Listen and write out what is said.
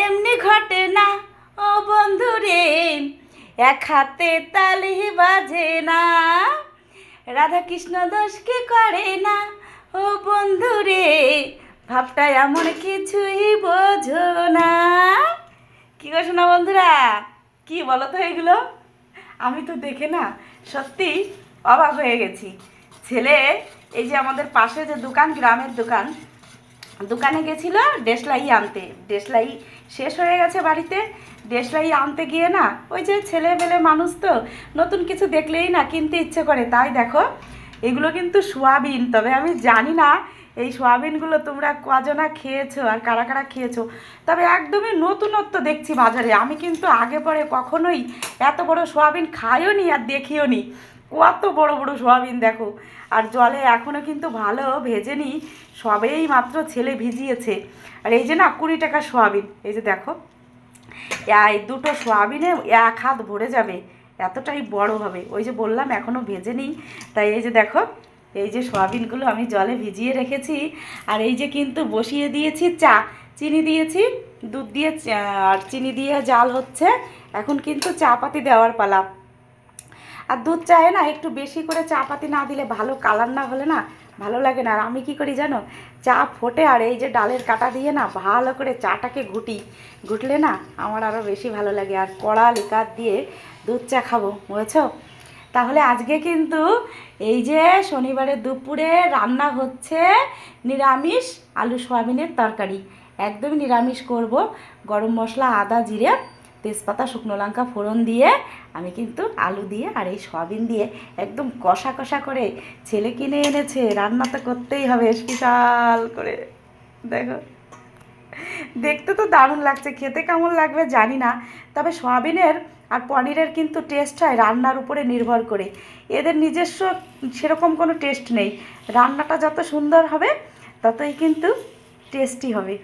এমনি ঘটে না ও বন্ধু রে, এক হাতে তালি বাজে না, রাধা কৃষ্ণ দোষ কি করে না ও বন্ধু রে, ভাবটা এমন কিছুই বোঝো না। কি গো শোনা বন্ধুরা, কি বলো তো এগুলো? আমি তো দেখে না সত্যি অবাক হয়ে গেছি। ছেলে এই যে আমাদের পাশে যে দোকান, গ্রামের দোকান, দোকানে গেছিল দেশলাই আনতে, দেশলাই শেষ হয়ে গেছে বাড়িতে। দেশলাই আনতে গিয়ে না, ওই যে ছেলেবেলে মানুষ তো নতুন কিছু দেখলেই না কিনতে ইচ্ছে করে। তাই দেখো এগুলো কিন্তু সোয়াবিন। তবে আমি জানি না এই সোয়াবিনগুলো তোমরা কজনা খেয়েছো আর কারা কারা খেয়েছো। তবে একদমই নতুনত্ব দেখছি বাজারে। আমি কিন্তু আগে পরে কখনোই এত বড় সোয়াবিন খাইও নি আর দেখিও নি। কত বড় বড় সোয়াবিন দেখো। আর জলে এখনও কিন্তু ভালো ভেজেনি, সবেই মাত্র ছেলে ভিজিয়েছে। আর এই যে না 20 টাকা সোয়াবিন, এই যে দেখো এই দুটো সোয়াবিনে এক হাত ভরে যাবে, এতটাই বড় হবে। ওই যে বললাম এখনও ভেজেনি। তাই এই যে দেখো এই যে সোয়াবিনগুলো আমি জলে ভিজিয়ে রেখেছি। আর এই যে কিন্তু বসিয়ে দিয়েছি চা, চিনি দিয়েছি, দুধ দিয়ে আর চিনি দিয়ে জাল হচ্ছে। এখন কিন্তু চা পাতি দেওয়ার পালা। আর দুধ চায়ে না একটু বেশি করে চা পাতি না দিলে, ভালো কালার না হলে না ভালো লাগে না। আর আমি কি করি জানো, চা ফোটে আর এই যে ডালের কাটা দিয়ে না ভালো করে চাটাকে ঘুটলে না আমার আরও বেশি ভালো লাগে। আর কড়া লিকার দিয়ে দুধ চা খাবো, বুঝেছো? তাহলে আজকে কিন্তু এই যে শনিবারের দুপুরে রান্না হচ্ছে নিরামিষ আলু সোয়াবিনের তরকারি। একদমই নিরামিষ করব। গরম মশলা, আদা, জিরে, তেজপাতা, শুকনো লঙ্কা ফোড়ন দিয়ে আমি কিন্তু আলু দিয়ে আর এই সয়াবিন দিয়ে একদম কষা কষা করে, ছেলে কিনে এনেছে, রান্না তো করতেই হবে স্পেশাল করে। দেখো দেখতে তো দারুণ লাগছে, খেতে কেমন লাগবে জানি না। তবে সয়াবিনের আর পনিরের কিন্তু টেস্ট হয় রান্নার উপরে নির্ভর করে। এদের নিজস্ব সেরকম কোনো টেস্ট নেই। রান্নাটা যত সুন্দর হবে ততই কিন্তু টেস্টি হবে।